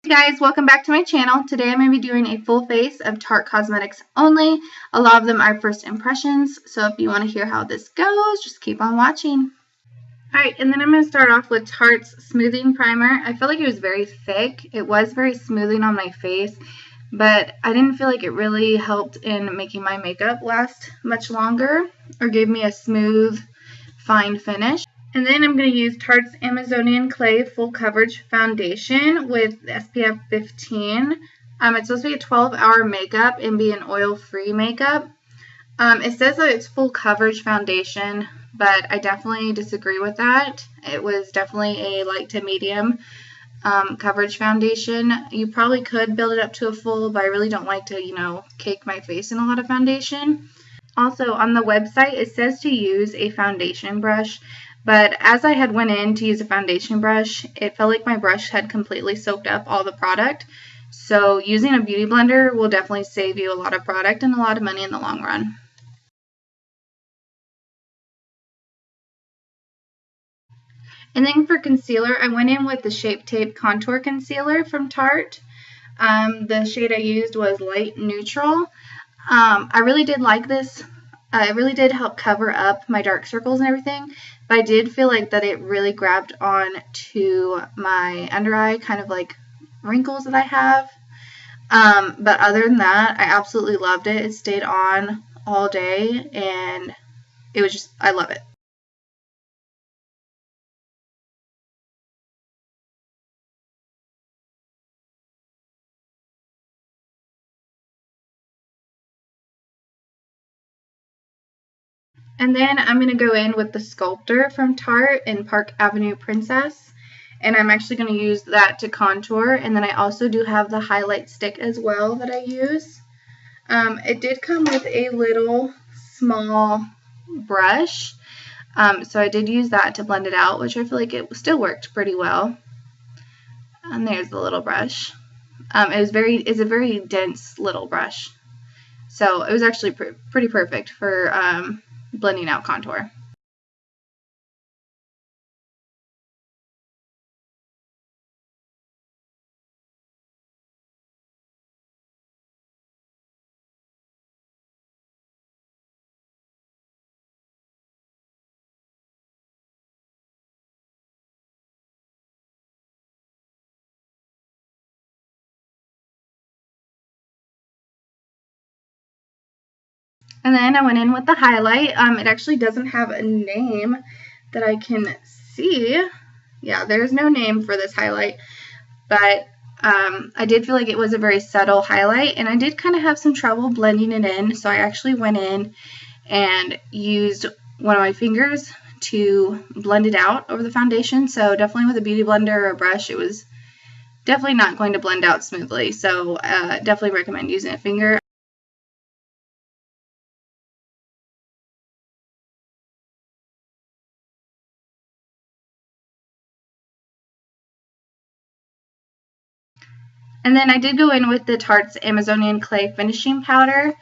Guys, welcome back to my channel. Today I'm going to be doing a full face of Tarte Cosmetics only. A lot of them are first impressions, so if you want to hear how this goes, just keep on watching. Alright, and then I'm going to start off with Tarte's Smoothing Primer. I felt like it was very thick. It was very smoothing on my face, but I didn't feel like it really helped in making my makeup last much longer or gave me a smooth, fine finish. And then I'm going to use Tarte's Amazonian Clay Full Coverage Foundation with SPF 15. It's supposed to be a 12-hour makeup and be an oil-free makeup. It says that it's full coverage foundation, but I definitely disagree with that. It was definitely a light to medium coverage foundation. You probably could build it up to a full, but I really don't like to, cake my face in a lot of foundation. Also, on the website, it says to use a foundation brush. But as I had went in to use a foundation brush, it felt like my brush had completely soaked up all the product. So using a beauty blender will definitely save you a lot of product and a lot of money in the long run. And then for concealer, I went in with the Shape Tape Contour Concealer from Tarte. The shade I used was Light Neutral. I really did like this. It really did help cover up my dark circles and everything, but I did feel like that it really grabbed on to my under eye, kind of like wrinkles that I have. But other than that, I absolutely loved it. It stayed on all day, and it was just, I love it. And then I'm going to go in with the Sculptor from Tarte in Park Avenue Princess. And I'm actually going to use that to contour. And then I also do have the highlight stick as well that I use. It did come with a little small brush. So I did use that to blend it out, which I feel like it still worked pretty well. And there's the little brush. It's a very dense little brush. So it was actually pretty perfect for blending out contour. And then I went in with the highlight. It actually doesn't have a name that I can see. Yeah, there's no name for this highlight, but I did feel like it was a very subtle highlight, and I did kind of have some trouble blending it in, so I actually went in and used one of my fingers to blend it out over the foundation. So definitely with a beauty blender or a brush, it was definitely not going to blend out smoothly, so definitely recommend using a finger. And then I did go in with the Tarte's Amazonian Clay Finishing Powder.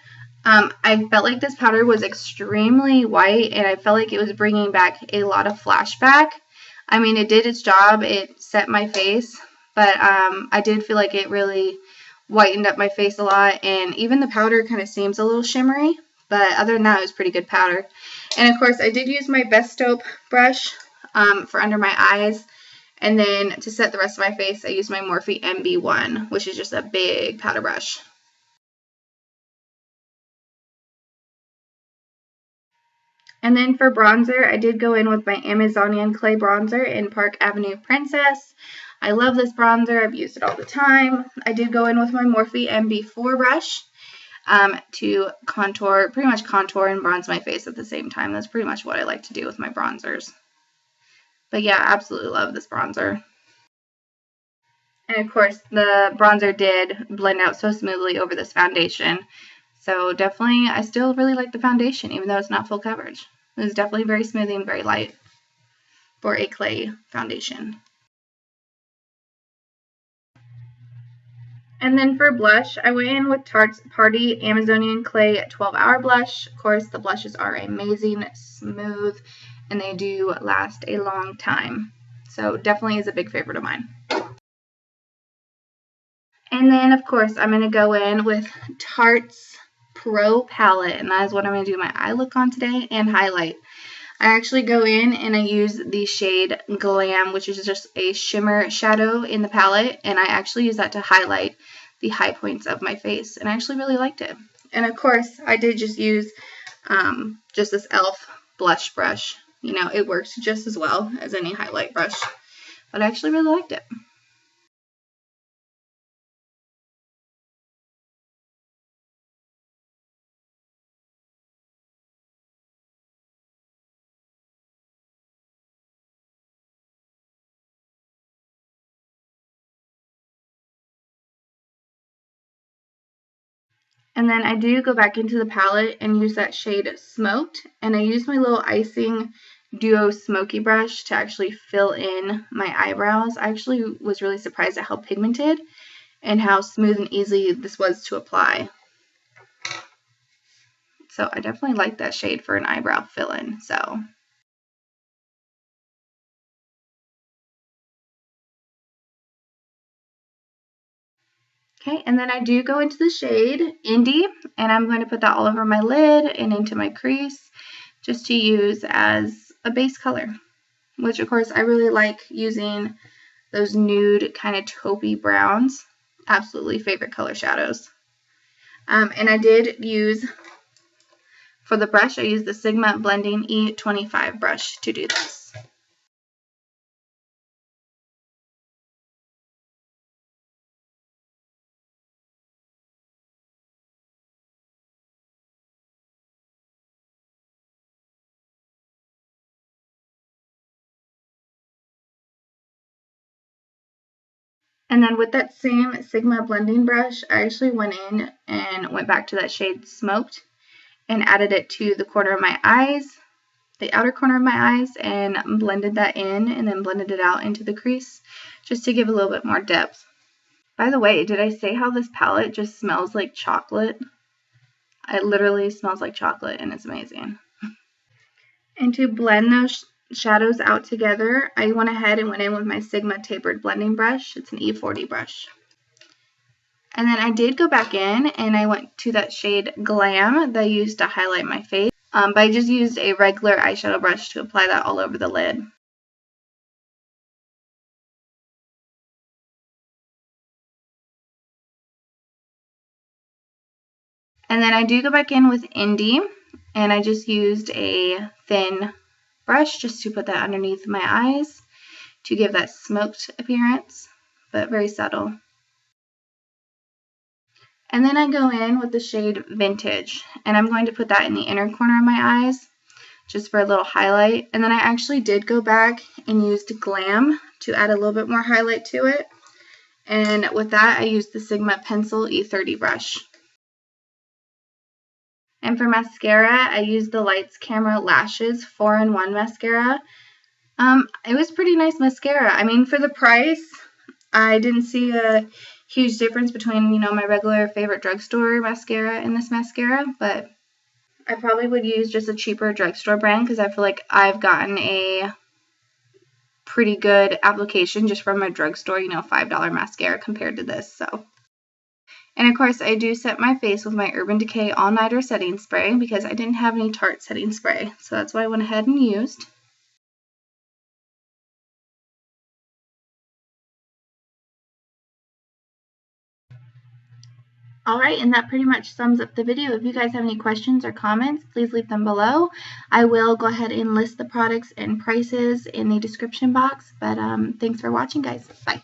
I felt like this powder was extremely white, and I felt like it was bringing back a lot of flashback. I mean, it did its job. It set my face, but I did feel like it really whitened up my face a lot, and even the powder kind of seems a little shimmery, but other than that, it was pretty good powder. And of course, I did use my Best Dope brush for under my eyes. And then to set the rest of my face, I used my Morphe MB1, which is just a big powder brush. And then for bronzer, I did go in with my Amazonian Clay Bronzer in Park Avenue Princess. I love this bronzer. I've used it all the time. I did go in with my Morphe MB4 brush to pretty much contour and bronze my face at the same time. That's pretty much what I like to do with my bronzers. But yeah, I absolutely love this bronzer. And of course, the bronzer did blend out so smoothly over this foundation. So definitely, I still really like the foundation, even though it's not full coverage. It was definitely very smoothing, very light for a clay foundation. And then for blush, I went in with Tarte's Party Amazonian Clay 12-Hour Blush. Of course, the blushes are amazing, smooth, and they do last a long time. So definitely is a big favorite of mine. And then, of course, I'm going to go in with Tarte's Pro Palette, and that is what I'm going to do my eye look on today and highlight. I actually go in and I use the shade Glam, which is just a shimmer shadow in the palette, and I actually use that to highlight the high points of my face, and I actually really liked it. And of course, I did just use just this e.l.f. blush brush. You know, it works just as well as any highlight brush, but I actually really liked it. And then I do go back into the palette and use that shade Smoked, and I use my little Icing Duo Smoky brush to actually fill in my eyebrows. I actually was really surprised at how pigmented and how smooth and easy this was to apply. So I definitely like that shade for an eyebrow fill-in. Okay, and then I do go into the shade Indie, and I'm going to put that all over my lid and into my crease just to use as a base color, which of course I really like using those nude kind of taupey browns. Absolutely favorite color shadows. And I did use, for the brush, I used the Sigma Blending E25 brush to do this. And then with that same Sigma blending brush, I actually went in and went back to that shade Smoked and added it to the corner of my eyes, the outer corner of my eyes, and blended that in and then blended it out into the crease just to give a little bit more depth. By the way, did I say how this palette just smells like chocolate? It literally smells like chocolate and it's amazing. And to blend those shadows out together, I went ahead and went in with my Sigma tapered blending brush. It's an E40 brush. And then I did go back in and I went to that shade Glam that I used to highlight my face. But I just used a regular eyeshadow brush to apply that all over the lid. And then I do go back in with Indie, and I just used a thin brush just to put that underneath my eyes to give that smoked appearance, but very subtle. And then I go in with the shade Vintage, and I'm going to put that in the inner corner of my eyes just for a little highlight. And then I actually did go back and used Glam to add a little bit more highlight to it. And with that, I used the Sigma Pencil E30 brush. And for mascara, I used the Lights Camera Lashes 4-in-1 mascara. It was pretty nice mascara. I mean, for the price, I didn't see a huge difference between, you know, my regular favorite drugstore mascara and this mascara, but I probably would use just a cheaper drugstore brand because I feel like I've gotten a pretty good application just from a drugstore, you know, $5 mascara compared to this. So, and of course, I do set my face with my Urban Decay All Nighter setting spray because I didn't have any Tarte setting spray, so that's what I went ahead and used. Alright, and that pretty much sums up the video. If you guys have any questions or comments, please leave them below. I will go ahead and list the products and prices in the description box. But thanks for watching, guys. Bye.